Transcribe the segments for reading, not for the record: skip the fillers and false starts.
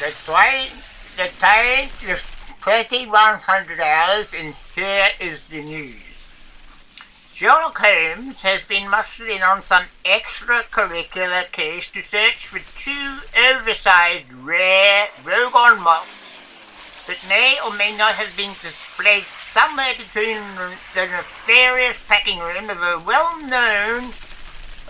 The time is 2100 hours, and here is the news. Sherlock Holmes has been mustered in on some extracurricular case to search for two oversized rare Bogongs moths that may or may not have been displaced somewhere between the nefarious packing room of a well-known...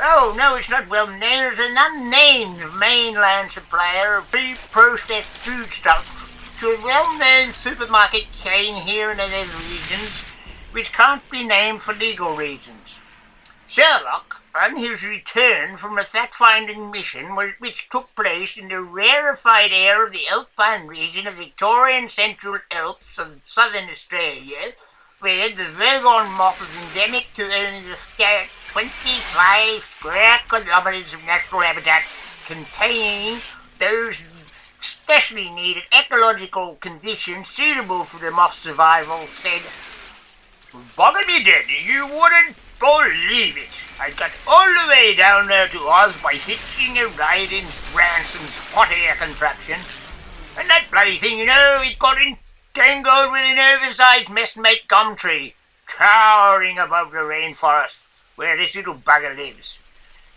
Oh, no, it's not well-known. It's an unnamed mainland supplier of pre-processed foodstuffs to a well-known supermarket chain here in the regions, which can't be named for legal reasons. Sherlock, on his return from a fact-finding mission which took place in the rarefied air of the alpine region of Victorian Central Alps of southern Australia, where the Bogongs moth is endemic to only the scant 25 square kilometres of natural habitat, containing those specially needed ecological conditions suitable for the moth's survival, said, "Bother me dead, you wouldn't believe it. I got all the way down there to Oz by hitching a ride in Branson's hot air contraption, and that bloody thing, it got entangled with an oversized messmate gum tree, towering above the rainforest where this little bugger lives.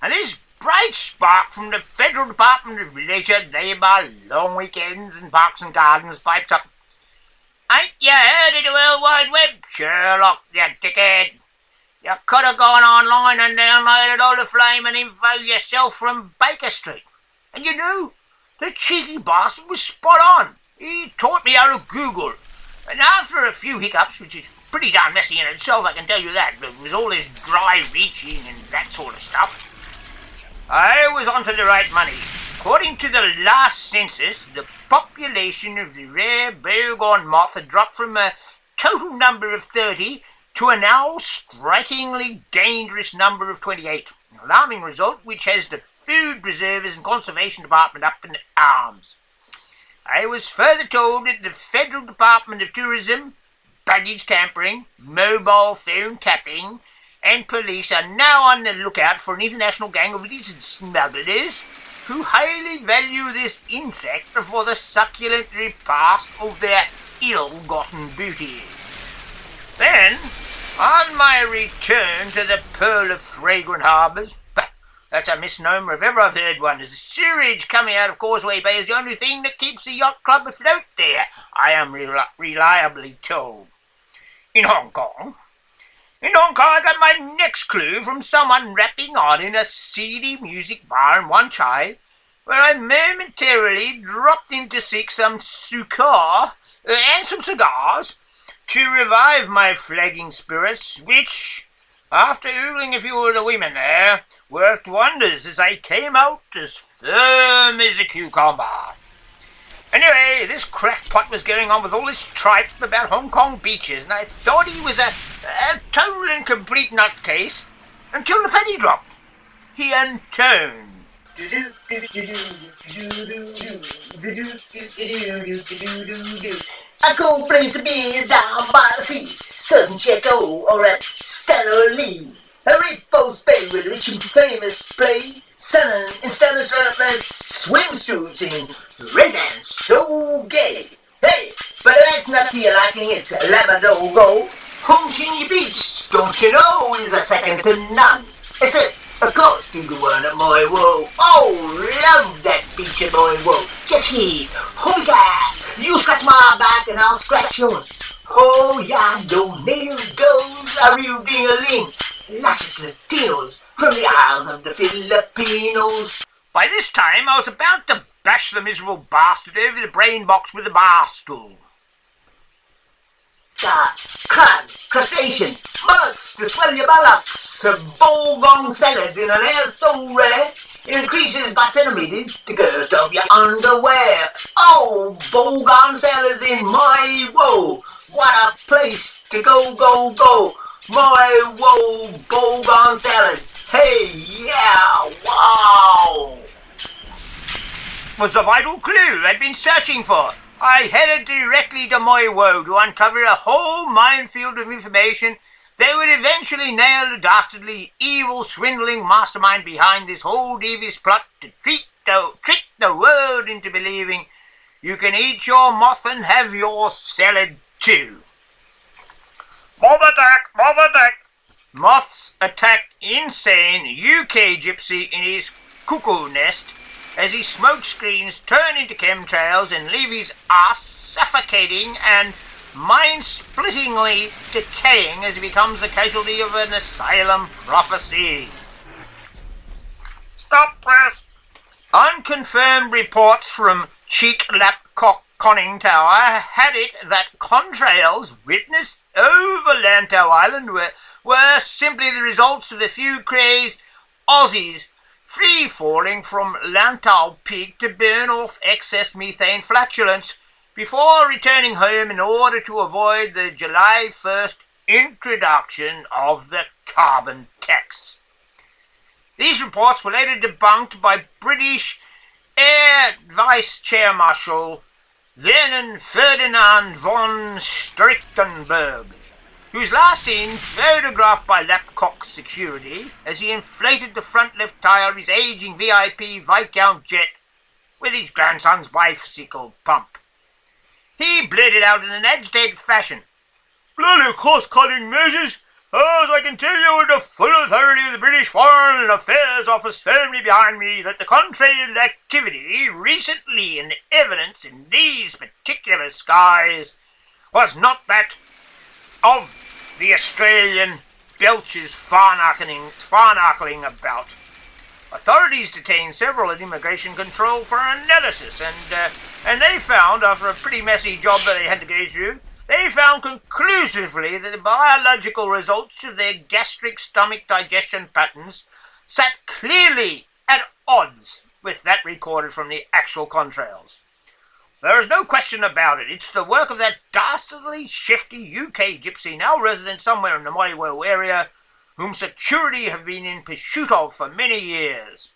And this bright spark from the Federal Department of Leisure, Labour, Long Weekends and Parks and Gardens piped up. Ain't you heard of the World Wide Web, Sherlock, you dickhead? You could have gone online and downloaded all the flaming info yourself from Baker Street. And the cheeky bastard was spot on. He taught me how to Google. And after a few hiccups, which is pretty darn messy in itself, I can tell you that, but with all this dry reaching and that sort of stuff, I was onto the right money. According to the last census, the population of the rare Bogongs moth had dropped from a total number of 30 to a now strikingly dangerous number of 28. An alarming result which has the Food Preservers and Conservation Department up in arms. I was further told that the Federal Department of Tourism, baggage tampering, mobile phone tapping, and police are now on the lookout for an international gang of illicit smugglers who highly value this insect for the succulent repast of their ill-gotten booty. Then, on my return to the Pearl of Fragrant Harbours, that's a misnomer if ever I've heard one, as the sewage coming out of Causeway Bay is the only thing that keeps the yacht club afloat there, I am reliably told. In Hong Kong, I got my next clue from someone rapping on in a seedy music bar in Wan Chai, where I momentarily dropped in to seek some succour and some cigars to revive my flagging spirits, which, after oogling a few of the women there, worked wonders as I came out as firm as a cucumber. Anyway, this crackpot was going on with all this tripe about Hong Kong beaches, and I thought he was a total and complete nutcase until the penny dropped. He intoned. A cool place to be is down by the sea, Southern Chateau or at Stellar Lee. A repost bay with rich and famous play, Sun and Stellar's swimsuits in red and so gay. Hey, but that's not to your liking, it's a Labrador go. Home Shinny Beach, don't you know, is a second to none. Except, of course, to the one at my woe. Oh, love that beach at my woe. Just heave, hold that, you scratch my back and I'll scratch yours. Oh, yeah, those nails goes a real ding-a-ling. Lasses Latinos from the Isles of the Filipinos. By this time, I was about to bash the miserable bastard over the brain box with a bar stool. Crabs, crustaceans, mollusks to swell your buttocks, Bogongs salads in an air so rare, it increases by centimeters the girth of your underwear. Oh, Bogongs salads in my woe, what a place to go, go, go. My woe, Bogongs salads, hey, yeah, wow. Was the vital clue I'd been searching for. I headed directly to my woe to uncover a whole minefield of information that would eventually nail the dastardly, evil, swindling mastermind behind this whole devious plot to trick the world into believing You can eat your moth and have your salad too. Moth attack! Moth attack! Moths attack insane UK gypsy in his cuckoo nest as his smoke screens turn into chemtrails and leave his ass suffocating and mind-splittingly decaying as he becomes the casualty of an asylum prophecy. Stop press! Unconfirmed reports from Cheek Lapcock Conning Tower had it that contrails witnessed over Lantau Island were simply the results of a few crazed Aussies free-falling from Lantau Peak to burn off excess methane flatulence before returning home in order to avoid the July 1st introduction of the carbon tax. These reports were later debunked by British Air Vice Chair Marshal Vernon Ferdinand von Strittenberg, who was last seen photographed by Lapcock security as he inflated the front left tyre of his aging VIP Viscount jet with his grandson's bicycle pump. He blurted out in an agitated fashion, "Bloody cost-cutting measures! As I can tell you with the full authority of the British Foreign Affairs Office firmly behind me that the contrail activity recently in evidence in these particular skies was not that of the Australian belches farnarkling about. Authorities detained several at immigration control for analysis, and they found, after a pretty messy job that they had to go through, they found conclusively that the biological results of their gastric stomach digestion patterns sat clearly at odds with that recorded from the actual contrails. There is no question about it. It's the work of that dastardly, shifty UK gypsy now resident somewhere in the Mollywoe area, whom security have been in pursuit of for many years.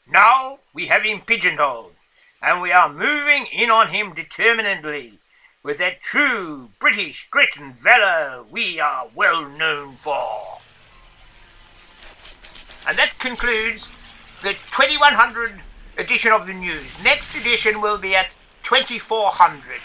Now we have him pigeonholed, and we are moving in on him determinedly, with that true British grit and valour we are well known for." And that concludes the 2100 edition of the news. Next edition will be at 2400.